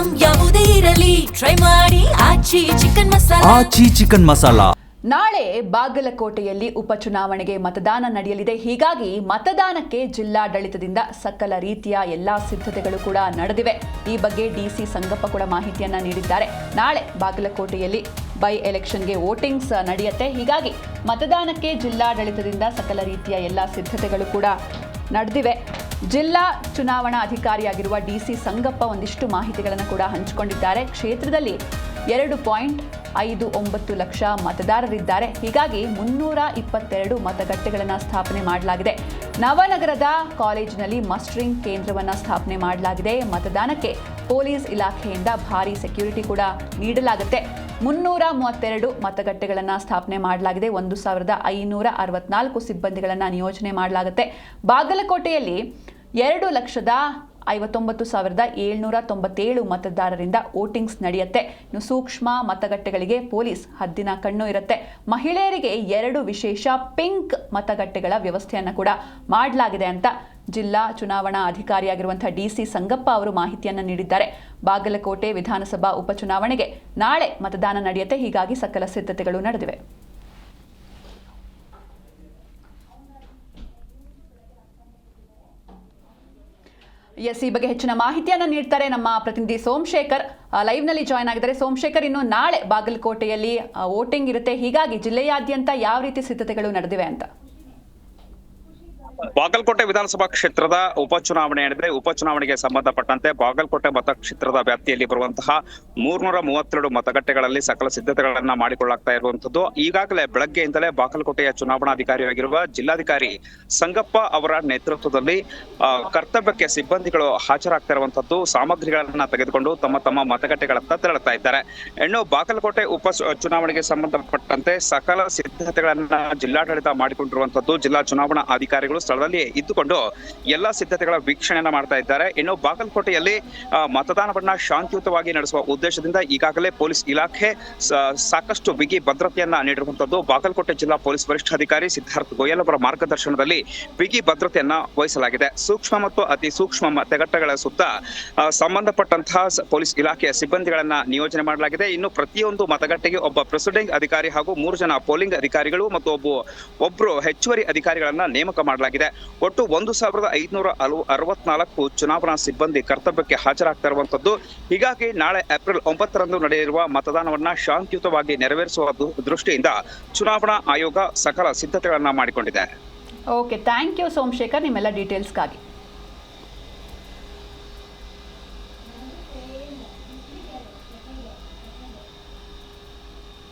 Item ಯಾವುದೇ ಇರಲಿ try ಮಾಡಿ ಆಚಿ ಚಿಕನ್ ಮಸಾಲಾ. ನಾಳೆ ಬಾಗಲಕೋಟೆಯಲ್ಲಿ ಉಪಚುನಾವಣೆಗೆ ಮತದಾನ ನಡೆಯಲಿದೆ. ಹೀಗಾಗಿ ಮತದಾನಕ್ಕೆ ಜಿಲ್ಲಾಡಳಿತದಿಂದ ಸಕಲ ರೀತಿಯ ಎಲ್ಲಾ ಸಿದ್ಧತೆಗಳು ಕೂಡ ನಡೆದಿವೆ. ಈ ಬಗ್ಗೆ ಡಿಸಿ ಸಂಗಪ್ಪ ಕೂಡ ಮಾಹಿತಿಯನ್ನ ನೀಡಿದ್ದಾರೆ. ನಾಳೆ ಬಾಗಲಕೋಟೆಯಲ್ಲಿ ಬೈ ಎಲೆಕ್ಷನ್ಗೆ ವೋಟಿಂಗ್ಸ್ ನಡೆಯುತ್ತೆ. ಹೀಗಾಗಿ ಮತದಾನಕ್ಕೆ ಜಿಲ್ಲಾಡಳಿತದಿಂದ ಸಕಲ ರೀತಿಯ ಎಲ್ಲಾ ಸಿದ್ಧತೆಗಳು ಕೂಡ ನಡೆದಿವೆ. ಜಿಲ್ಲಾ ಚುನಾವಣಾ ಅಧಿಕಾರಿಯಾಗಿರುವ ಡಿಸಿ ಸಂಗಪ್ಪ ಒಂದಿಷ್ಟು ಮಾಹಿತಿಗಳನ್ನು ಕೂಡ ಹಂಚಿಕೊಂಡಿದ್ದಾರೆ. ಕ್ಷೇತ್ರದಲ್ಲಿ 2.59 ಲಕ್ಷ ಮತದಾರರಿದ್ದಾರೆ. ಹೀಗಾಗಿ 322 ಮತಗಟ್ಟೆಗಳನ್ನು ಸ್ಥಾಪನೆ ಮಾಡಲಾಗಿದೆ. ನವನಗರದ ಕಾಲೇಜಿನಲ್ಲಿ ಮಸ್ಟರಿಂಗ್ ಕೇಂದ್ರವನ್ನು ಸ್ಥಾಪನೆ ಮಾಡಲಾಗಿದೆ. ಮತದಾನಕ್ಕೆ ಪೊಲೀಸ್ ಇಲಾಖೆಯಿಂದ ಭಾರೀ ಸೆಕ್ಯೂರಿಟಿ ಕೂಡ ನೀಡಲಾಗುತ್ತೆ. 332 ಮತಗಟ್ಟೆಗಳನ್ನು ಸ್ಥಾಪನೆ ಮಾಡಲಾಗಿದೆ. 1564 ಸಿಬ್ಬಂದಿಗಳನ್ನು ನಿಯೋಜನೆ ಮಾಡಲಾಗುತ್ತೆ. ಬಾಗಲಕೋಟೆಯಲ್ಲಿ 2,59,797 ಮತದಾರರಿಂದ ವೋಟಿಂಗ್ಸ್ ನಡೆಯುತ್ತೆ. ಇನ್ನು ಸೂಕ್ಷ್ಮ ಮತಗಟ್ಟೆಗಳಿಗೆ ಪೊಲೀಸ್ ಹದ್ದಿನ ಕಣ್ಣು ಇರುತ್ತೆ. ಮಹಿಳೆಯರಿಗೆ 2 ವಿಶೇಷ ಪಿಂಕ್ ಮತಗಟ್ಟೆಗಳ ವ್ಯವಸ್ಥೆಯನ್ನು ಕೂಡ ಮಾಡಲಾಗಿದೆ ಅಂತ ಜಿಲ್ಲಾ ಚುನಾವಣಾ ಅಧಿಕಾರಿಯಾಗಿರುವಂತಹ ಡಿಸಿ ಸಂಗಪ್ಪ ಅವರು ಮಾಹಿತಿಯನ್ನು ನೀಡಿದ್ದಾರೆ. ಬಾಗಲಕೋಟೆ ವಿಧಾನಸಭಾ ಉಪಚುನಾವಣೆಗೆ ನಾಳೆ ಮತದಾನ ನಡೆಯುತ್ತೆ. ಹೀಗಾಗಿ ಸಕಲ ಸಿದ್ಧತೆಗಳು ನಡೆದಿವೆ. ಈ ಬಗ್ಗೆ ಹೆಚ್ಚಿನ ಮಾಹಿತಿಯನ್ನು ನೀಡ್ತಾರೆ ನಮ್ಮ ಪ್ರತಿನಿಧಿ ಸೋಮಶೇಖರ್. ಲೈವ್ ನಲ್ಲಿ ಜಾಯ್ನ್ ಆಗಿದ್ದಾರೆ. ಸೋಮಶೇಖರ್, ಇನ್ನು ನಾಳೆ ಬಾಗಲಕೋಟೆಯಲ್ಲಿ ವೋಟಿಂಗ್ ಇರುತ್ತೆ. ಹೀಗಾಗಿ ಜಿಲ್ಲೆಯಾದ್ಯಂತ ಯಾವ ರೀತಿ ಸಿದ್ಧತೆಗಳು ನಡೆದಿವೆ ಅಂತ? ಬಾಗಲಕೋಟೆ ವಿಧಾನಸಭಾ ಕ್ಷೇತ್ರದ ಉಪಚುನಾವಣೆ ನಡೆದಿದೆ. ಉಪಚುನಾವಣೆಗೆ ಸಂಬಂಧಪಟ್ಟಂತೆ ಬಾಗಲಕೋಟೆ ಮತಕ್ಷೇತ್ರದ ವ್ಯಾಪ್ತಿಯಲ್ಲಿ ಬರುವಂತಹ 332 ಮತಗಟ್ಟೆಗಳಲ್ಲಿ ಸಕಲ ಸಿದ್ಧತೆಗಳನ್ನ ಮಾಡಿಕೊಳ್ಳಲಾಗ್ತಾ ಇರುವಂತದ್ದು. ಈಗಾಗಲೇ ಬೆಳಗ್ಗೆಯಿಂದಲೇ ಬಾಗಲಕೋಟೆಯ ಚುನಾವಣಾಧಿಕಾರಿಯಾಗಿರುವ ಜಿಲ್ಲಾಧಿಕಾರಿ ಸಂಗಪ್ಪ ಅವರ ನೇತೃತ್ವದಲ್ಲಿ ಕರ್ತವ್ಯಕ್ಕೆ ಸಿಬ್ಬಂದಿಗಳು ಹಾಜರಾಗ್ತಾ ಇರುವಂತದ್ದು. ಸಾಮಗ್ರಿಗಳನ್ನ ತೆಗೆದುಕೊಂಡು ತಮ್ಮ ಮತಗಟ್ಟೆಗಳತ್ತ ತೆರಳುತ್ತಾ ಇದ್ದಾರೆ. ಇನ್ನು ಬಾಗಲಕೋಟೆ ಉಪ ಚುನಾವಣೆಗೆ ಸಂಬಂಧಪಟ್ಟಂತೆ ಸಕಲ ಸಿದ್ಧತೆಗಳನ್ನ ಜಿಲ್ಲಾಡಳಿತ ಮಾಡಿಕೊಂಡಿರುವಂತದ್ದು. ಜಿಲ್ಲಾ ಚುನಾವಣಾ ಅಧಿಕಾರಿಗಳು ಸ್ಥಳದಲ್ಲಿ ಇದ್ದುಕೊಂಡು ಎಲ್ಲಾ ಸಿದ್ಧತೆಗಳ ವೀಕ್ಷಣೆಯನ್ನ ಮಾಡ್ತಾ ಇದ್ದಾರೆ. ಇನ್ನು ಬಾಗಲಕೋಟೆಯಲ್ಲಿ ಮತದಾನವನ್ನ ಶಾಂತಿಯುತವಾಗಿ ನಡೆಸುವ ಉದ್ದೇಶದಿಂದ ಈಗಾಗಲೇ ಪೊಲೀಸ್ ಇಲಾಖೆ ಸಾಕಷ್ಟು ಬಿಗಿ ಭದ್ರತೆಯನ್ನ ನೀಡಿರುವಂತದ್ದು. ಬಾಗಲಕೋಟೆ ಜಿಲ್ಲಾ ಪೊಲೀಸ್ ವರಿಷ್ಠಾಧಿಕಾರಿ ಸಿದ್ಧಾರ್ಥ ಗೋಯಲ್ ಅವರ ಮಾರ್ಗದರ್ಶನದಲ್ಲಿ ಬಿಗಿ ಭದ್ರತೆಯನ್ನ ವಹಿಸಲಾಗಿದೆ. ಸೂಕ್ಷ್ಮ ಮತ್ತು ಅತಿ ಸೂಕ್ಷ್ಮ ಮತಗಟ್ಟೆಗಳ ಸುತ್ತ ಸಂಬಂಧಪಟ್ಟಂತಹ ಪೊಲೀಸ್ ಇಲಾಖೆಯ ಸಿಬ್ಬಂದಿಗಳನ್ನ ನಿಯೋಜನೆ ಮಾಡಲಾಗಿದೆ. ಇನ್ನು ಪ್ರತಿಯೊಂದು ಮತಗಟ್ಟೆಗೆ ಒಬ್ಬ ಪ್ರೆಸಿಡೆಂಟ್ ಅಧಿಕಾರಿ ಹಾಗೂ 3 ಜನ ಪೋಲಿಂಗ್ ಅಧಿಕಾರಿಗಳು ಮತ್ತು ಒಬ್ಬರು ಹೆಚ್ಚುವರಿ ಅಧಿಕಾರಿಗಳನ್ನ ನೇಮಕ ಮಾಡಲಾಗಿದೆ. ಒಟ್ಟು 1564 ಚುನಾವಣಾ ಸಿಬ್ಬಂದಿ ಕರ್ತವ್ಯಕ್ಕೆ ಹಾಜರಾಗ್ತಾ ಇರುವಂತದ್ದು. ಹೀಗಾಗಿ ನಾಳೆ ಏಪ್ರಿಲ್ 9ರಂದು ನಡೆಯಲಿರುವ ಮತದಾನವನ್ನ ಶಾಂತಿಯುತವಾಗಿ ನೆರವೇರಿಸುವ ದೃಷ್ಟಿಯಿಂದ ಚುನಾವಣಾ ಆಯೋಗ ಸಕಲ ಸಿದ್ಧತೆಗಳನ್ನ ಮಾಡಿಕೊಂಡಿದೆ. ಓಕೆ, ಥ್ಯಾಂಕ್ ಯು ಸೋಮಶೇಖರ್ ನಿಮ್ಮೆಲ್ಲ ಡೀಟೇಲ್ಸ್ಗಾಗಿ.